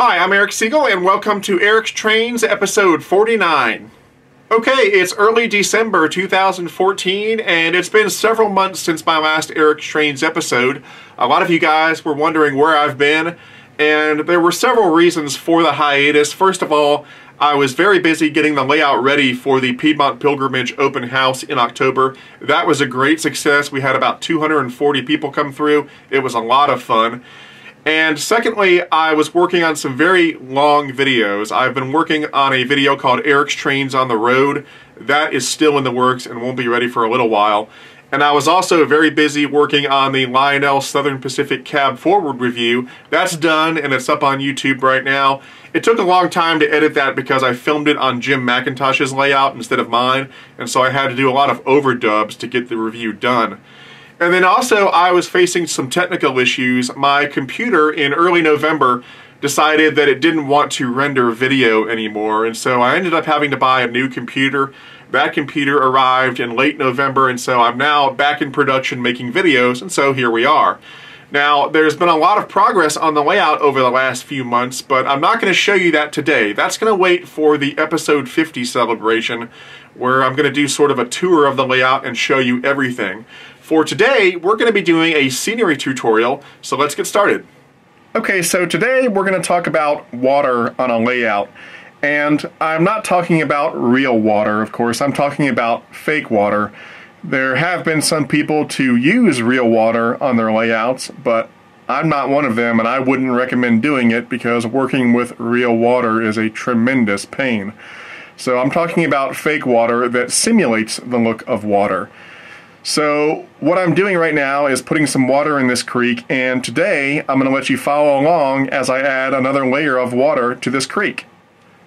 Hi, I'm Eric Siegel, and welcome to Eric's Trains, episode 49. Okay, it's early December 2014, and it's been several months since my last Eric's Trains episode. A lot of you guys were wondering where I've been, and there were several reasons for the hiatus. First of all, I was very busy getting the layout ready for the Piedmont Pilgrimage open house in October. That was a great success. We had about 240 people come through. It was a lot of fun. And secondly, I was working on some very long videos. I've been working on a video called Eric's Trains on the Road. That is still in the works and won't be ready for a little while. And I was also very busy working on the Lionel Southern Pacific Cab Forward review. That's done and it's up on YouTube right now. It took a long time to edit that because I filmed it on Jim McIntosh's layout instead of mine, and so I had to do a lot of overdubs to get the review done. And then also I was facing some technical issues. My computer in early November decided that it didn't want to render video anymore, and so I ended up having to buy a new computer. That computer arrived in late November, and so I'm now back in production making videos, and so here we are. Now, there's been a lot of progress on the layout over the last few months, but I'm not going to show you that today. That's going to wait for the episode 50 celebration, where I'm going to do sort of a tour of the layout and show you everything. For today, we're going to be doing a scenery tutorial, so let's get started. Okay, so today we're going to talk about water on a layout. And I'm not talking about real water, of course. I'm talking about fake water. There have been some people to use real water on their layouts, but I'm not one of them, and I wouldn't recommend doing it because working with real water is a tremendous pain. So I'm talking about fake water that simulates the look of water. So what I'm doing right now is putting some water in this creek, and today I'm going to let you follow along as I add another layer of water to this creek.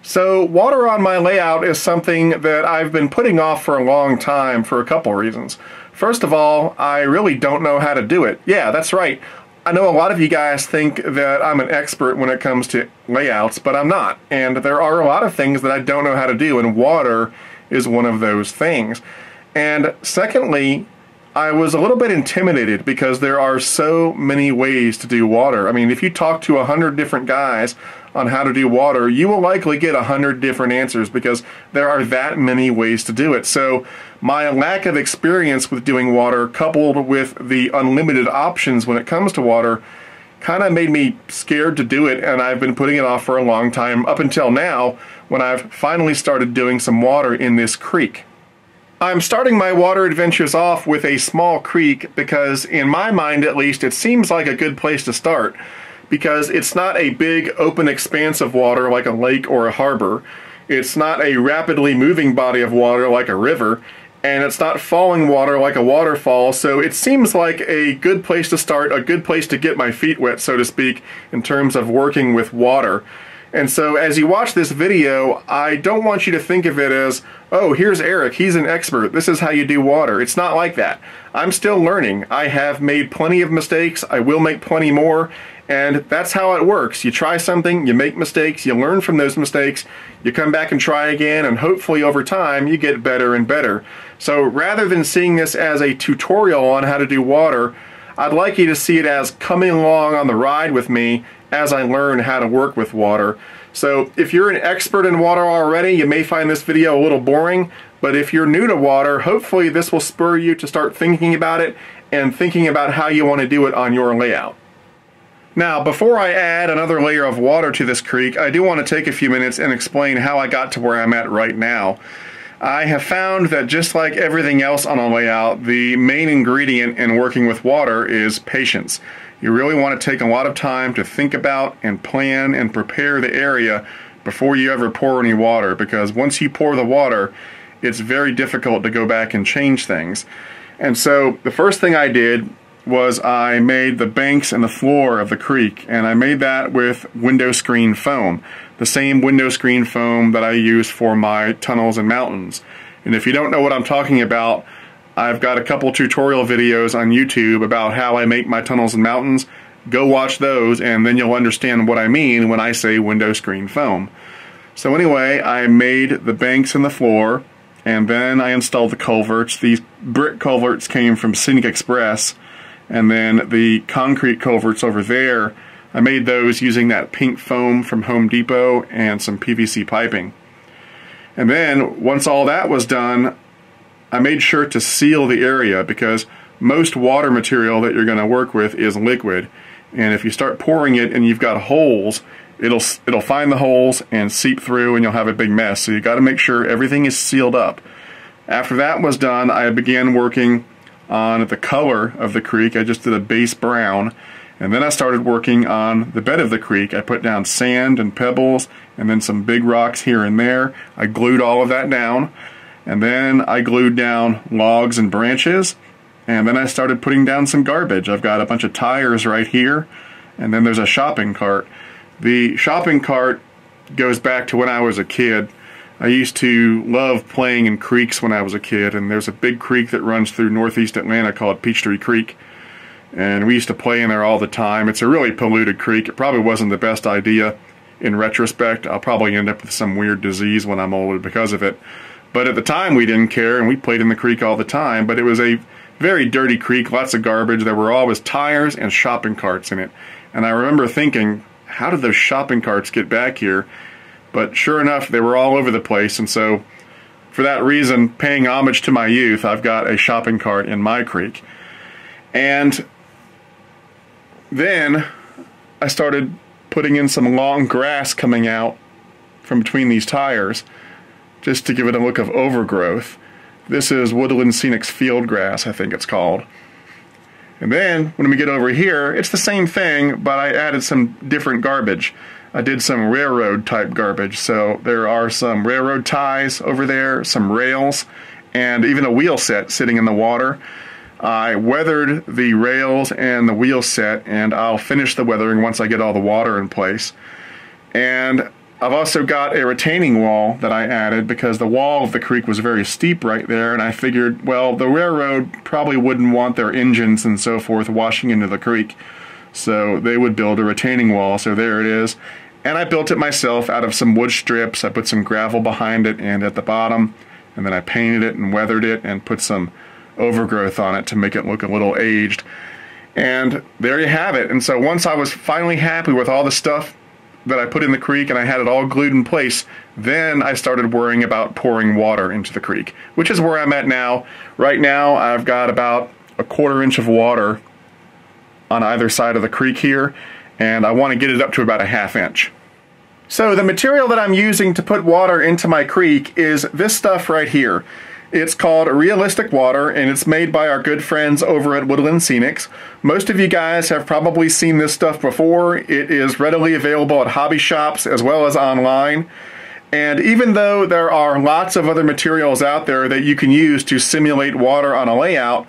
So water on my layout is something that I've been putting off for a long time for a couple reasons. First of all, I really don't know how to do it. Yeah, that's right. I know a lot of you guys think that I'm an expert when it comes to layouts, but I'm not. And there are a lot of things that I don't know how to do, and water is one of those things. And secondly, I was a little bit intimidated because there are so many ways to do water. I mean, if you talk to 100 different guys on how to do water, you will likely get 100 different answers because there are that many ways to do it. So my lack of experience with doing water, coupled with the unlimited options when it comes to water, kind of made me scared to do it, and I've been putting it off for a long time up until now when I've finally started doing some water in this creek. I'm starting my water adventures off with a small creek because, in my mind at least, it seems like a good place to start because it's not a big open expanse of water like a lake or a harbor. It's not a rapidly moving body of water like a river, and it's not falling water like a waterfall, so it seems like a good place to start, a good place to get my feet wet, so to speak, in terms of working with water. And so as you watch this video, I don't want you to think of it as, oh, here's Eric, he's an expert, this is how you do water. It's not like that. I'm still learning. I have made plenty of mistakes, I will make plenty more, and that's how it works. You try something, you make mistakes, you learn from those mistakes, you come back and try again, and hopefully over time you get better and better. So rather than seeing this as a tutorial on how to do water, I'd like you to see it as coming along on the ride with me as I learn how to work with water. So if you're an expert in water already, you may find this video a little boring, but if you're new to water, hopefully this will spur you to start thinking about it and thinking about how you want to do it on your layout. Now, before I add another layer of water to this creek, I do want to take a few minutes and explain how I got to where I'm at right now. I have found that just like everything else on a layout, the main ingredient in working with water is patience. You really want to take a lot of time to think about and plan and prepare the area before you ever pour any water, because once you pour the water, it's very difficult to go back and change things. And so the first thing I did was I made the banks and the floor of the creek, and I made that with window screen foam, the same window screen foam that I use for my tunnels and mountains. And if you don't know what I'm talking about, I've got a couple tutorial videos on YouTube about how I make my tunnels and mountains. Go watch those and then you'll understand what I mean when I say window screen foam. So anyway, I made the banks and the floor, and then I installed the culverts. These brick culverts came from Scenic Express, and then the concrete culverts over there I made those using that pink foam from Home Depot and some PVC piping. And then, once all that was done, I made sure to seal the area because most water material that you're going to work with is liquid. And if you start pouring it and you've got holes, it'll find the holes and seep through and you'll have a big mess. So you got to make sure everything is sealed up. After that was done, I began working on the color of the creek. I just did a base brown. And then I started working on the bed of the creek. I put down sand and pebbles and then some big rocks here and there. I glued all of that down. And then I glued down logs and branches. And then I started putting down some garbage. I've got a bunch of tires right here. And then there's a shopping cart. The shopping cart goes back to when I was a kid. I used to love playing in creeks when I was a kid. And there's a big creek that runs through northeast Atlanta called Peachtree Creek. And we used to play in there all the time. It's a really polluted creek. It probably wasn't the best idea in retrospect. I'll probably end up with some weird disease when I'm older because of it. But at the time we didn't care and we played in the creek all the time. But it was a very dirty creek, lots of garbage. There were always tires and shopping carts in it. And I remember thinking, how did those shopping carts get back here? But sure enough, they were all over the place. And so for that reason, paying homage to my youth, I've got a shopping cart in my creek. And then I started putting in some long grass coming out from between these tires just to give it a look of overgrowth. This is Woodland Scenics field grass, I think it's called. And then when we get over here, it's the same thing, but I added some different garbage. I did some railroad type garbage. So there are some railroad ties over there, some rails, and even a wheel set sitting in the water. I weathered the rails and the wheel set, and I'll finish the weathering once I get all the water in place. And I've also got a retaining wall that I added because the wall of the creek was very steep right there, and I figured, well, the railroad probably wouldn't want their engines and so forth washing into the creek, so they would build a retaining wall. So there it is. And I built it myself out of some wood strips. I put some gravel behind it and at the bottom, and then I painted it and weathered it and put some overgrowth on it to make it look a little aged. And there you have it. And so once I was finally happy with all the stuff that I put in the creek and I had it all glued in place, then I started worrying about pouring water into the creek, which is where I'm at now. Right now I've got about a 1/4 inch of water on either side of the creek here, and I want to get it up to about a 1/2 inch. So the material that I'm using to put water into my creek is this stuff right here. It's called Realistic Water, and it's made by our good friends over at Woodland Scenics. Most of you guys have probably seen this stuff before. It is readily available at hobby shops as well as online. And even though there are lots of other materials out there that you can use to simulate water on a layout,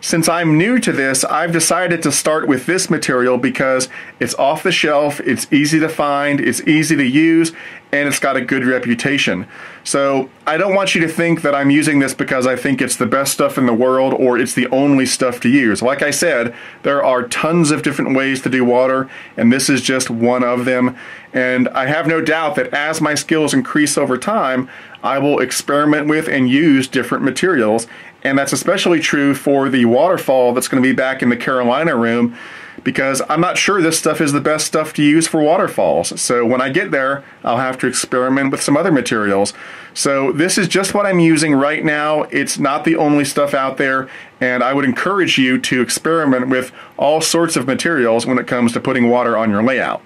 since I'm new to this, I've decided to start with this material because it's off the shelf, it's easy to find, it's easy to use, and it's got a good reputation. So I don't want you to think that I'm using this because I think it's the best stuff in the world or it's the only stuff to use. Like I said, there are tons of different ways to do water, and this is just one of them. And I have no doubt that as my skills increase over time, I will experiment with and use different materials. And that's especially true for the waterfall that's going to be back in the Carolina room, because I'm not sure this stuff is the best stuff to use for waterfalls. So when I get there, I'll have to experiment with some other materials. So this is just what I'm using right now. It's not the only stuff out there, and I would encourage you to experiment with all sorts of materials when it comes to putting water on your layout.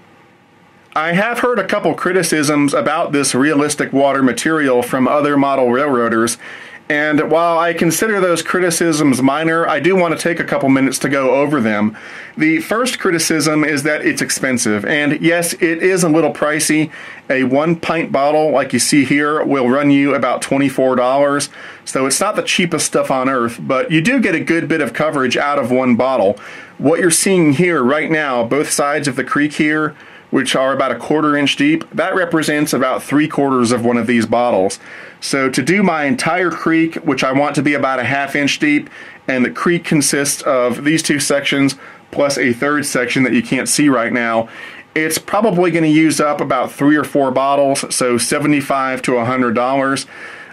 I have heard a couple criticisms about this Realistic Water material from other model railroaders. And while I consider those criticisms minor, I do want to take a couple minutes to go over them. The first criticism is that it's expensive, and yes, it is a little pricey. A 1-pint bottle, like you see here, will run you about $24, so it's not the cheapest stuff on earth, but you do get a good bit of coverage out of one bottle. What you're seeing here right now, both sides of the creek here, which are about a 1/4 inch deep, that represents about 3/4 of one of these bottles. So to do my entire creek, which I want to be about a 1/2 inch deep, and the creek consists of these two sections plus a third section that you can't see right now, it's probably going to use up about 3 or 4 bottles, so $75 to $100.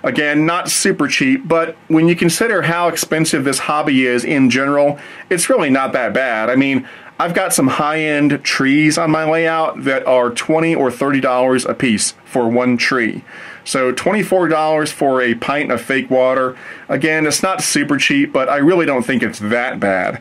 Again, not super cheap, but when you consider how expensive this hobby is in general, it's really not that bad. I mean, I've got some high-end trees on my layout that are $20 or $30 a piece for one tree. So $24 for a pint of fake water. Again, it's not super cheap, but I really don't think it's that bad.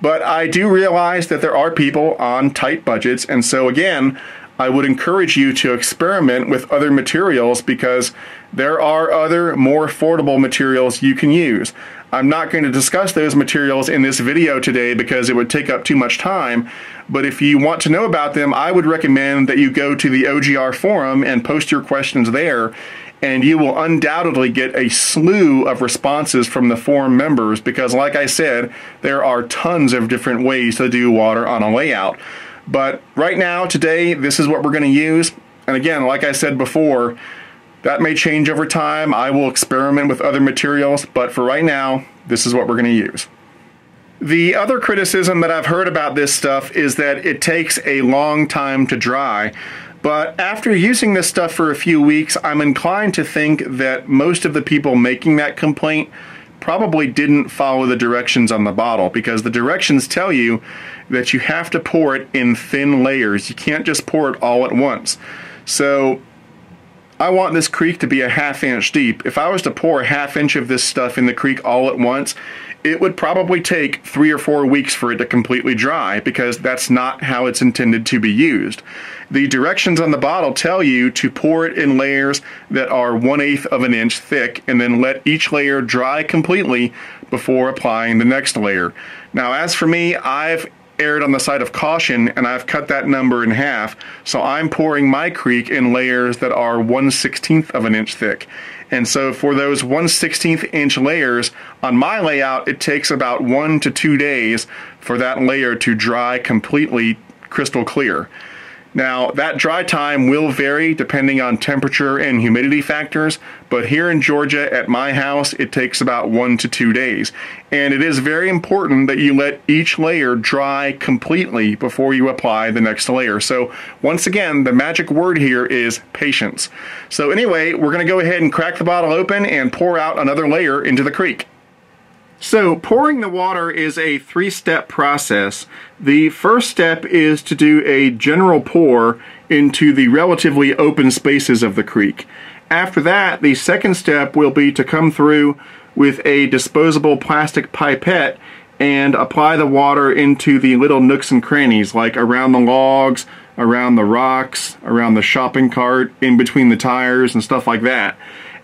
But I do realize that there are people on tight budgets, and so again, I would encourage you to experiment with other materials because there are other more affordable materials you can use. I'm not going to discuss those materials in this video today because it would take up too much time, but if you want to know about them, I would recommend that you go to the OGR forum and post your questions there, and you will undoubtedly get a slew of responses from the forum members because, like I said, there are tons of different ways to do water on a layout. But right now, today, this is what we're going to use. And again, like I said before, that may change over time. I will experiment with other materials, but for right now, this is what we're going to use. The other criticism that I've heard about this stuff is that it takes a long time to dry. But after using this stuff for a few weeks, I'm inclined to think that most of the people making that complaint probably didn't follow the directions on the bottle, because the directions tell you that you have to pour it in thin layers. You can't just pour it all at once. So I want this creek to be a ½ inch deep. If I was to pour a ½ inch of this stuff in the creek all at once, it would probably take 3 or 4 weeks for it to completely dry, because that's not how it's intended to be used. The directions on the bottle tell you to pour it in layers that are 1/8 of an inch thick, and then let each layer dry completely before applying the next layer. Now, as for me, I've erred on the side of caution, and I've cut that number in half, so I'm pouring my creek in layers that are 1/16 of an inch thick. And so for those 1/16 inch layers, on my layout, it takes about 1 to 2 days for that layer to dry completely crystal clear. Now, that dry time will vary depending on temperature and humidity factors, but here in Georgia at my house, it takes about 1 to 2 days. And it is very important that you let each layer dry completely before you apply the next layer. So once again, the magic word here is patience. So anyway, we're going to go ahead and crack the bottle open and pour out another layer into the creek. So pouring the water is a 3-step process. The first step is to do a general pour into the relatively open spaces of the creek. After that, the second step will be to come through with a disposable plastic pipette and apply the water into the little nooks and crannies, like around the logs, around the rocks, around the shopping cart, in between the tires and stuff like that.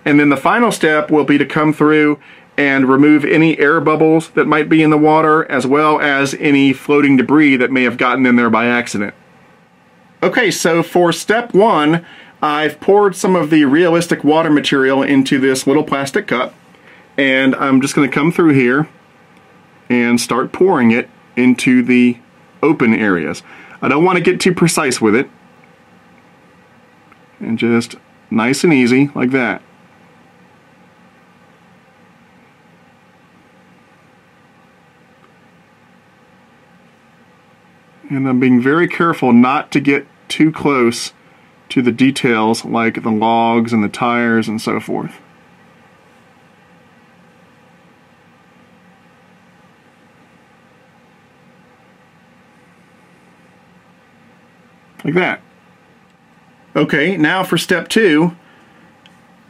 And then the final step will be to come through and remove any air bubbles that might be in the water, as well as any floating debris that may have gotten in there by accident. Okay, so for step 1, I've poured some of the realistic water material into this little plastic cup, and I'm just going to come through here and start pouring it into the open areas. I don't want to get too precise with it, and just nice and easy like that. And I'm being very careful not to get too close to the details like the logs and the tires and so forth. Like that. Okay, now for step 2,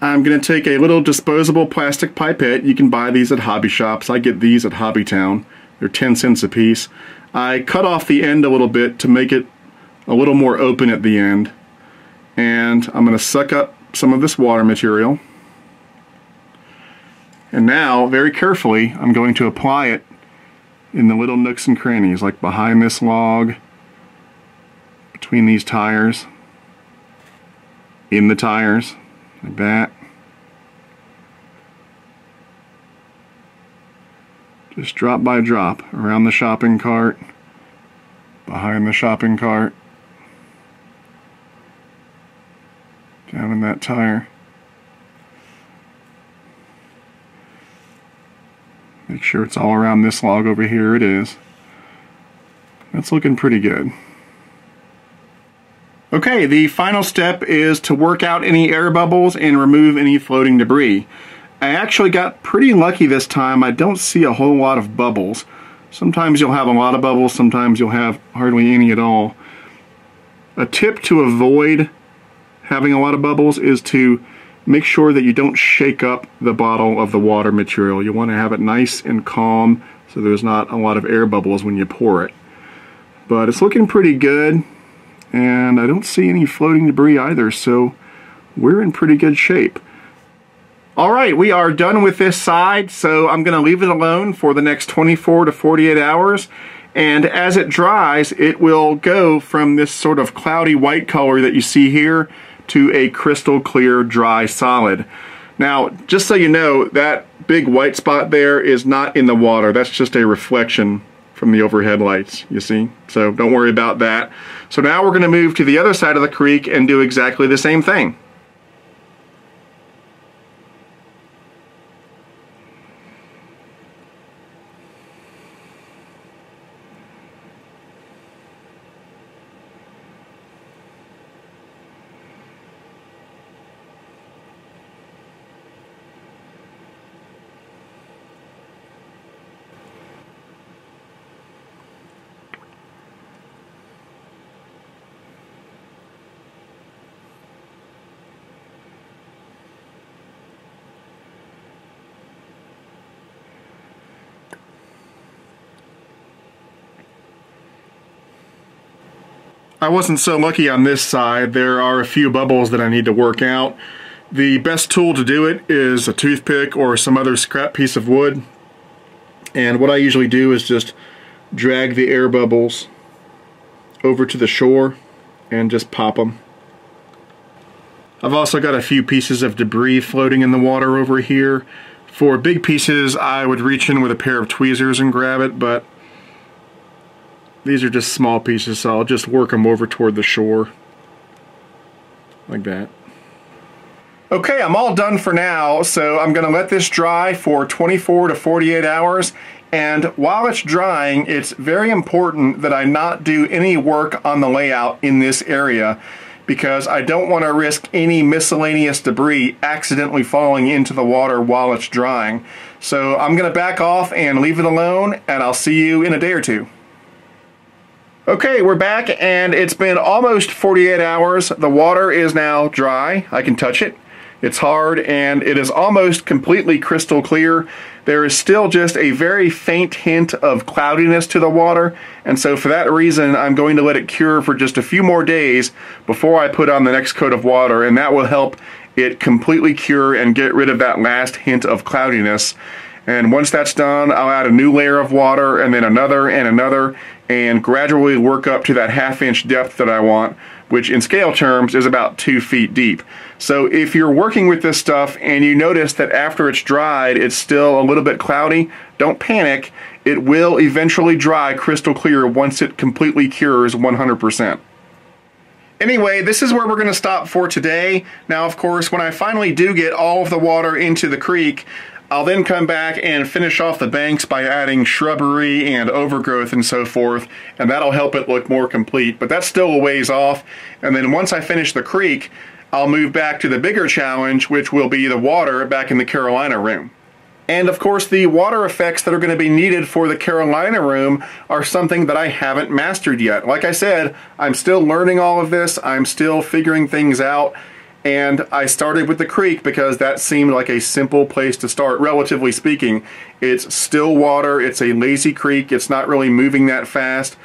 I'm going to take a little disposable plastic pipette. You can buy these at hobby shops. I get these at Hobbytown. They're 10 cents a piece. I cut off the end a little bit to make it a little more open at the end. And I'm going to suck up some of this water material. And now, very carefully, I'm going to apply it in the little nooks and crannies, like behind this log, between these tires, in the tires, like that. Just drop by drop, around the shopping cart, behind the shopping cart, down in that tire. Make sure it's all around this log over here. It is. That's looking pretty good. Okay, the final step is to work out any air bubbles and remove any floating debris. I actually got pretty lucky this time. I don't see a whole lot of bubbles, Sometimes you'll have a lot of bubbles, sometimes you'll have hardly any at all. A tip to avoid having a lot of bubbles is to make sure that you don't shake up the bottle of the water material. You want to have it nice and calm so there's not a lot of air bubbles when you pour it. But it's looking pretty good, and I don't see any floating debris either, so we're in pretty good shape. Alright, we are done with this side, so I'm going to leave it alone for the next 24 to 48 hours. And as it dries, it will go from this sort of cloudy white color that you see here to a crystal clear dry solid. Now, just so you know, that big white spot there is not in the water. That's just a reflection from the overhead lights, you see? So don't worry about that. So now we're going to move to the other side of the creek and do exactly the same thing. I wasn't so lucky on this side. There are a few bubbles that I need to work out. The best tool to do it is a toothpick or some other scrap piece of wood. And what I usually do is just drag the air bubbles over to the shore and just pop them. I've also got a few pieces of debris floating in the water over here. For big pieces, I would reach in with a pair of tweezers and grab it, but these are just small pieces, so I'll just work them over toward the shore, like that. Okay, I'm all done for now, so I'm going to let this dry for 24 to 48 hours. And while it's drying, it's very important that I not do any work on the layout in this area, because I don't want to risk any miscellaneous debris accidentally falling into the water while it's drying. So I'm going to back off and leave it alone, and I'll see you in a day or two. Okay, we're back, and it's been almost 48 hours. The water is now dry. I can touch it. It's hard, and it is almost completely crystal clear. There is still just a very faint hint of cloudiness to the water, and so for that reason, I'm going to let it cure for just a few more days before I put on the next coat of water, and that will help it completely cure and get rid of that last hint of cloudiness. And once that's done, I'll add a new layer of water, and then another and another, and gradually work up to that ½ depth that I want, which in scale terms is about 2 feet deep. So if you're working with this stuff and you notice that after it's dried it's still a little bit cloudy, don't panic. It will eventually dry crystal clear once it completely cures 100%. Anyway, this is where we're going to stop for today. Now, of course, when I finally do get all of the water into the creek, I'll then come back and finish off the banks by adding shrubbery and overgrowth and so forth, and that'll help it look more complete, but that's still a ways off. And then once I finish the creek, I'll move back to the bigger challenge, which will be the water back in the Carolina room. And of course, the water effects that are going to be needed for the Carolina room are something that I haven't mastered yet. Like I said, I'm still learning all of this, I'm still figuring things out. And I started with the creek because that seemed like a simple place to start, relatively speaking. It's still water, it's a lazy creek, it's not really moving that fast.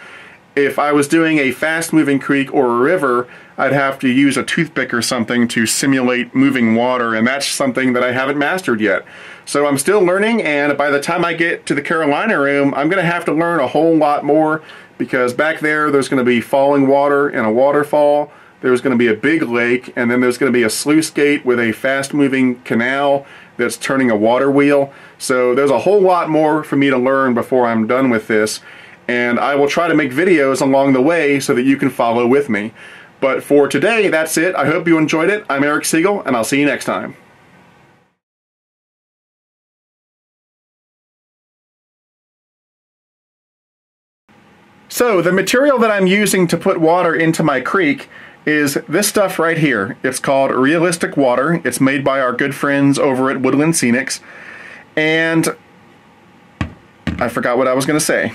If I was doing a fast-moving creek or a river, I'd have to use a toothpick or something to simulate moving water, and that's something that I haven't mastered yet. So I'm still learning, and by the time I get to the Carolina room, I'm going to have to learn a whole lot more, because back there's going to be falling water and a waterfall. There's going to be a big lake, and then there's going to be a sluice gate with a fast-moving canal that's turning a water wheel. So there's a whole lot more for me to learn before I'm done with this, and I will try to make videos along the way so that you can follow with me. But for today, that's it. I hope you enjoyed it. I'm Eric Siegel, and I'll see you next time. So the material that I'm using to put water into my creek is this stuff right here. It's called Realistic Water. It's made by our good friends over at Woodland Scenics. And I forgot what I was going to say.